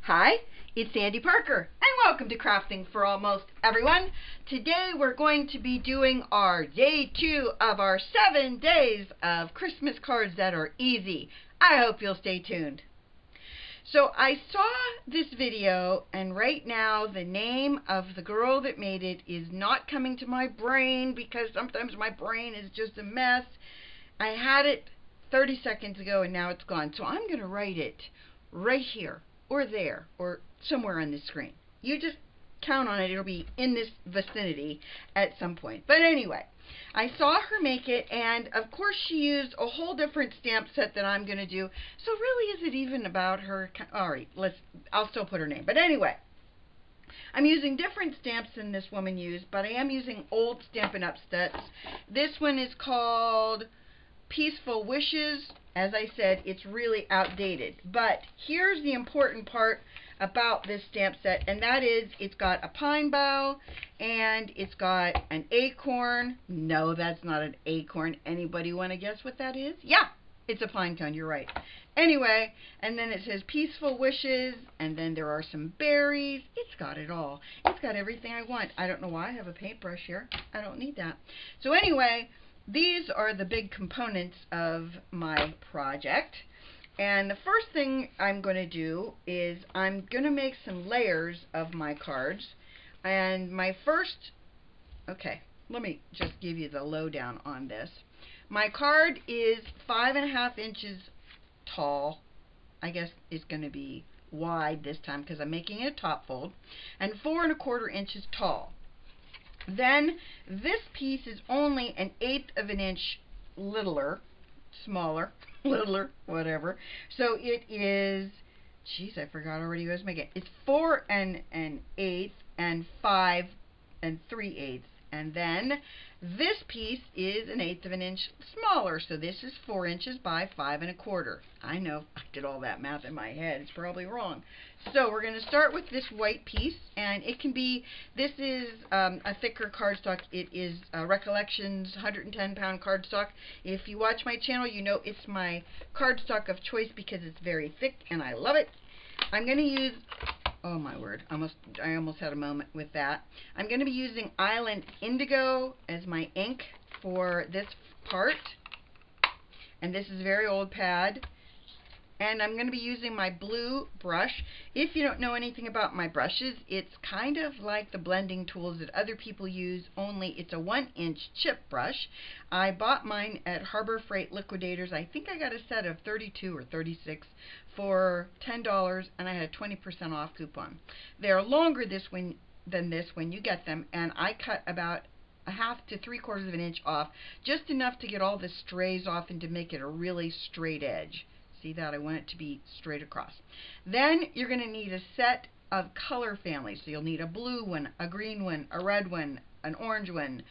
Hi, it's Sandy Parker, and welcome to Crafting for Almost Everyone. Today we're going to be doing our day 2 of our 7 days of Christmas cards that are easy. I hope you'll stay tuned. So I saw this video, and right now the name of the girl that made it is not coming to my brain because sometimes my brain is just a mess. I had it 30 seconds ago and now it's gone. So I'm going to write it right here, or there, or somewhere on the screen. You just count on it. It'll be in this vicinity at some point. But anyway, I saw her make it, and of course she used a whole different stamp set than I'm going to do. So really, is it even about her? All right, I'll still put her name. But anyway, I'm using different stamps than this woman used, but I am using old Stampin' Up sets. This one is called Peaceful Wishes. As I said, it's really outdated. But here's the important part about this stamp set, and that is it's got a pine bough and it's got an acorn. No, that's not an acorn. Anybody want to guess what that is? Yeah, it's a pine cone. You're right. Anyway, and then it says Peaceful Wishes, and then there are some berries. It's got it all. It's got everything I want. I don't know why I have a paintbrush here. I don't need that. So anyway, these are the big components of my project. And the first thing I'm going to do is I'm going to make some layers of my cards. And my first, okay, let me just give you the lowdown on this. My card is 5.5 inches tall. I guess it's going to be wide this time because I'm making it a top fold. And 4.25 inches tall. Then this piece is only 1/8 of an inch littler, smaller, littler, whatever. So it is, geez, I forgot already what I was making. It's 4 1/8 and 5 3/8. And then this piece is 1/8 of an inch smaller. So this is 4 inches by 5.25. I know I did all that math in my head. It's probably wrong. So we're going to start with this white piece, and it can be, this is a thicker cardstock. It is Recollections 110-pound cardstock. If you watch my channel, you know it's my cardstock of choice because it's very thick and I love it. I'm going to use, oh my word, I almost had a moment with that. I'm going to be using Island Indigo as my ink for this part. And this is a very old pad. And I'm going to be using my blue brush. If you don't know anything about my brushes, it's kind of like the blending tools that other people use, only it's a 1-inch chip brush. I bought mine at Harbor Freight Liquidators. I think I got a set of 32 or 36 for $10, and I had a 20% off coupon. They're longer than this when you get them, and I cut about 1/2 to 3/4 of an inch off, just enough to get all the strays off and to make it a really straight edge. See that? I want it to be straight across. Then you're going to need a set of color families. So you'll need a blue one, a green one, a red one, an orange one.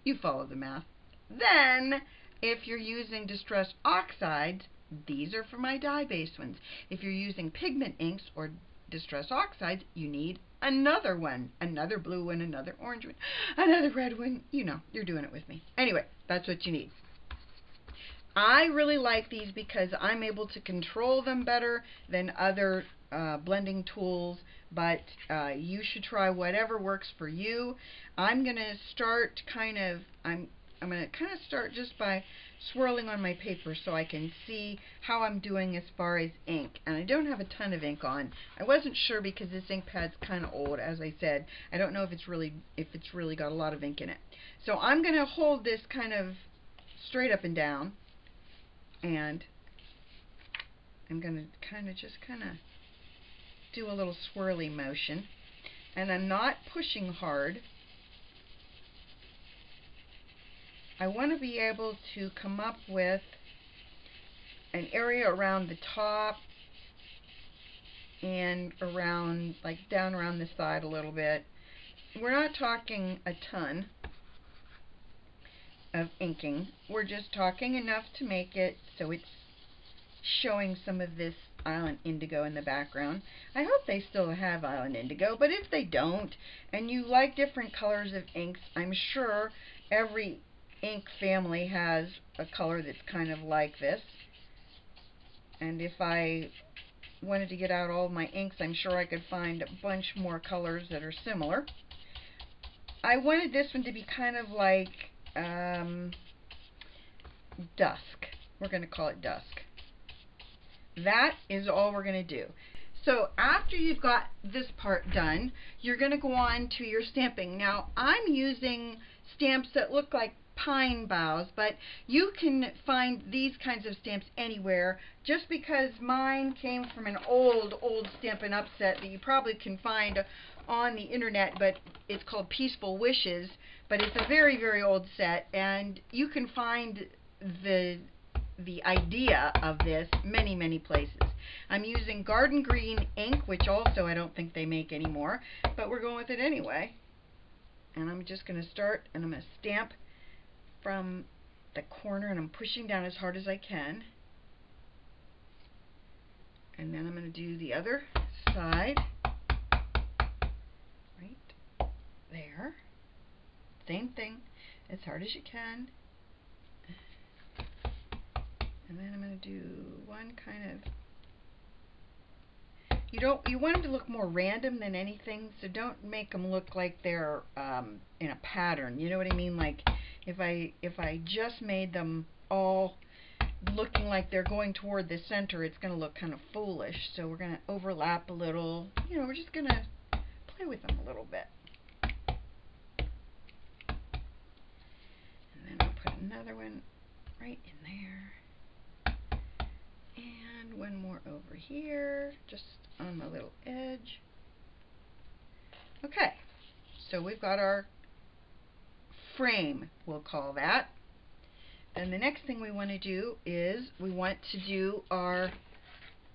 You follow the math. Then, if you're using Distress Oxides, these are for my dye-based ones. If you're using pigment inks or Distress Oxides, you need another one. Another blue one, another orange one, another red one. You know, you're doing it with me. Anyway, that's what you need. I really like these because I'm able to control them better than other blending tools, but you should try whatever works for you. I'm going to start I'm going to kind of start just by swirling on my paper so I can see how I'm doing as far as ink. And I don't have a ton of ink on. I wasn't sure because this ink pad's kind of old, as I said. I don't know if it's really got a lot of ink in it. So I'm going to hold this kind of straight up and down. And I'm going to kind of do a little swirly motion. And I'm not pushing hard. I want to be able to come up with an area around the top and around, like down around the side a little bit. We're not talking a ton of inking. We're just talking enough to make it so it's showing some of this Island Indigo in the background. I hope they still have Island Indigo, but if they don't, and you like different colors of inks, I'm sure every ink family has a color that's kind of like this. And if I wanted to get out all my inks. I'm sure I could find a bunch more colors that are similar. I wanted this one to be kind of like dusk. We're going to call it dusk. That is all we're going to do. So after you've got this part done, you're going to go on to your stamping. Now I'm using stamps that look like pine boughs, but you can find these kinds of stamps anywhere. Just because mine came from an old Stampin' Up set that you probably can find on the internet, but it's called Peaceful Wishes, but it's a very, very old set, and you can find the idea of this many places. I'm using garden green ink, which also I don't think they make anymore, but we're going with it anyway. And I'm just going to start, and I'm going to stamp from the corner, and I'm pushing down as hard as I can. And then I'm going to do the other side. Right there. Same thing, as hard as you can. And then I'm going to do one kind of, you want them to look more random than anything, so don't make them look like they're in a pattern. You know what I mean? Like if I just made them all looking like they're going toward the center, it's going to look kind of foolish. So we're going to overlap a little. You know, we're just going to play with them a little bit. And then I'll put another one right in there. And one more over here, just on the little edge. Okay, so we've got our frame, we'll call that. Then the next thing we want to do is we want to do our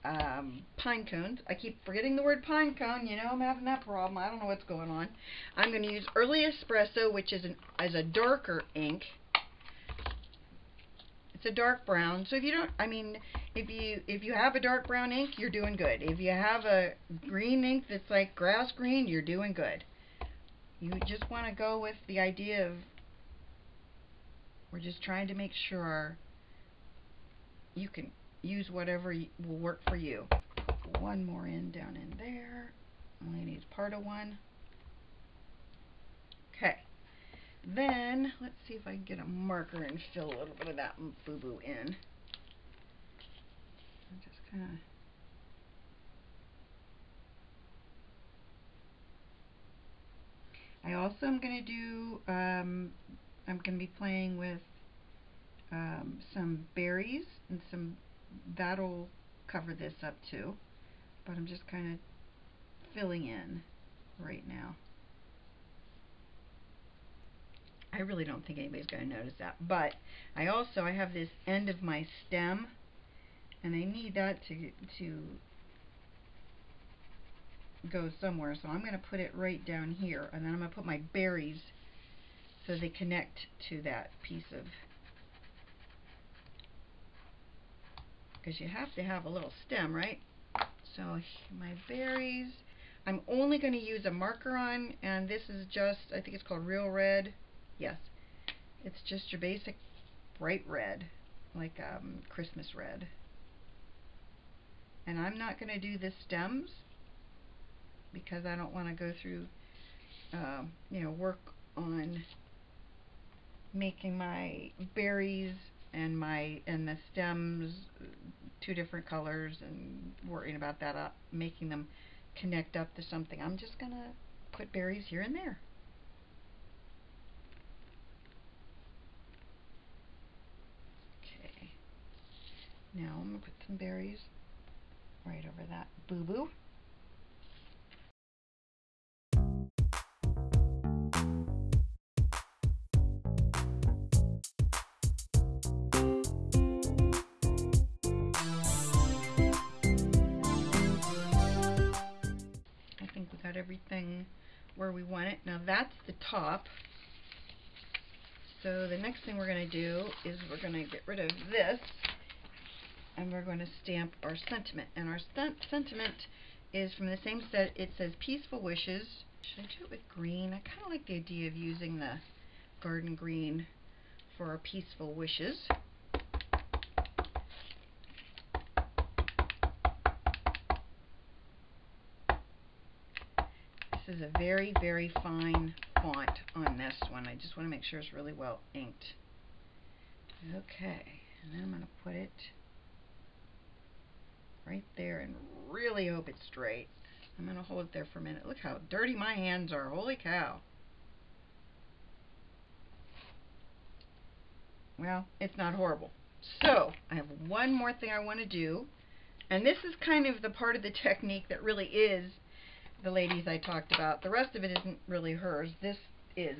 pine cones. I keep forgetting the word pine cone. You know, I'm having that problem. I don't know what's going on. I'm going to use Early Espresso, which is a darker ink. It's a dark brown. So if you don't, I mean, if you have a dark brown ink, you're doing good. If you have a green ink that's like grass green, you're doing good. You just want to go with the idea of, we're just trying to make sure you can use whatever will work for you. One more in down in there. Only needs part of one. Okay. Then let's see if I can get a marker and fill a little bit of that boo-boo in. Just kind of. I also am going to do, I'm going to be playing with some berries, and that'll cover this up too, but I'm just kind of filling in right now. I really don't think anybody's going to notice that, but I have this end of my stem, and I need that to go somewhere, so I'm going to put it right down here, and then I'm going to put my berries so they connect to that piece of, because you have to have a little stem, right? So my berries, I'm only going to use a marker on, and this is just, I think it's called Real Red. Yes, it's just your basic bright red, like Christmas red. And I'm not going to do the stems because I don't want to go through, you know, work on making my berries and the stems two different colors and worrying about that making them connect up to something. I'm just going to put berries here and there. Now I'm going to put some berries right over that boo-boo. I think we got everything where we want it. Now that's the top. So the next thing we're going to do is we're going to get rid of this. And we're going to stamp our sentiment. And our sentiment is from the same set. It says Peaceful Wishes. Should I do it with green? I kind of like the idea of using the garden green for our Peaceful Wishes. is a very, very fine font on this one. I just want to make sure it's really well inked. Okay, and then I'm going to put it right there and really hope it's straight. I'm going to hold it there for a minute. Look how dirty my hands are. Holy cow. Well, it's not horrible. So, I have one more thing I want to do. And this is kind of the part of the technique that really is the lady's I talked about. The rest of it isn't really hers. This is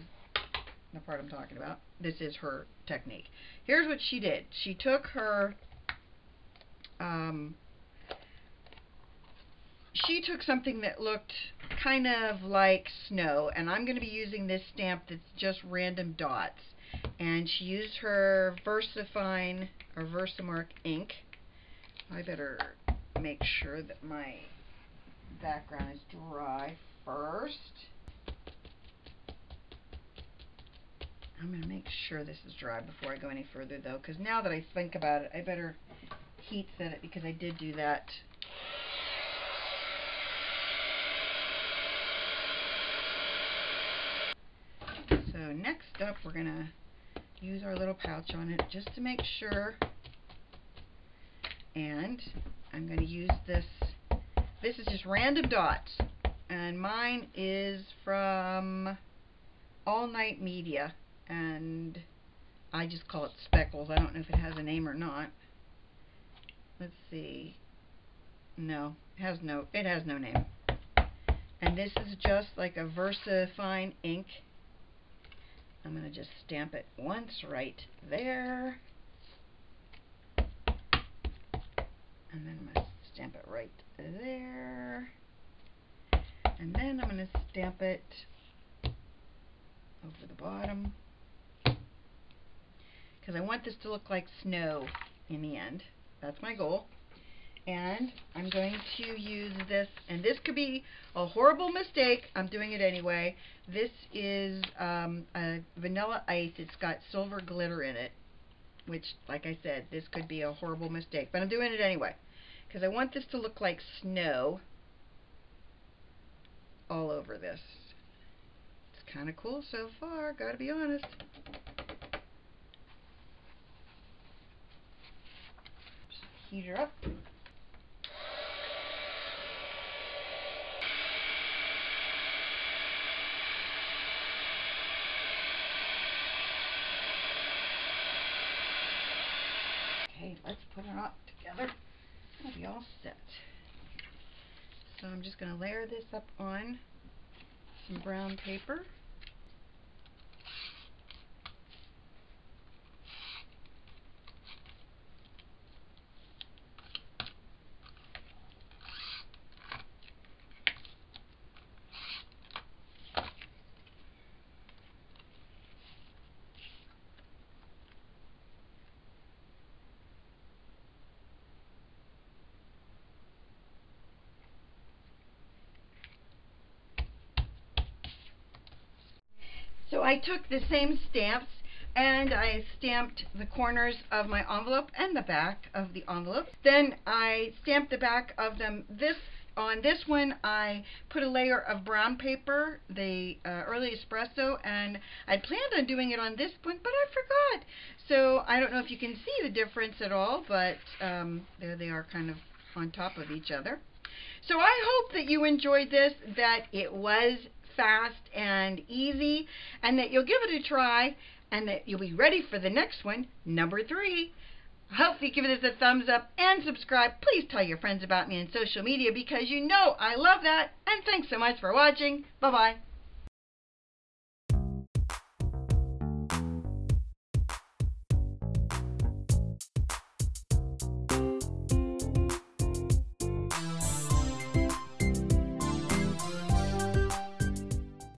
the part I'm talking about. This is her technique. Here's what she did. She took her, she took something that looked kind of like snow, and I'm going to be using this stamp that's just random dots. And she used her VersaFine or Versamark ink. I better make sure that my background is dry first. I'm going to make sure this is dry before I go any further, though, because now that I think about it, I better heat set it, because I did do that. So next up, we're going to use our little pouch on it just to make sure. And I'm going to use this. This is just random dots. And mine is from All Night Media. And I just call it Speckles. I don't know if it has a name or not. Let's see. No, it has no name. And this is just like a VersaFine ink. I'm going to just stamp it once right there. And then I'm going to stamp it right there. And then I'm going to stamp it over the bottom. Because I want this to look like snow in the end. That's my goal. And I'm going to use this, and this could be a horrible mistake. I'm doing it anyway. This is a vanilla ice. It's got silver glitter in it, which, like I said, this could be a horrible mistake. But I'm doing it anyway, because I want this to look like snow all over this. It's kind of cool so far, gotta be honest. Heat her up. Okay, let's put her all together. It'll be all set. So I'm just going to layer this up on some brown paper. So I took the same stamps and I stamped the corners of my envelope and the back of the envelope. Then I stamped the back of them. On this one I put a layer of brown paper, the Early Espresso, and I planned on doing it on this one, but I forgot. So I don't know if you can see the difference at all, but there they are, kind of on top of each other. So I hope that you enjoyed this, that it was fast and easy, and that you'll give it a try, and that you'll be ready for the next one, number 3. I hope you give this a thumbs up and subscribe. Please tell your friends about me on social media, because you know I love that. And thanks so much for watching. Bye-bye.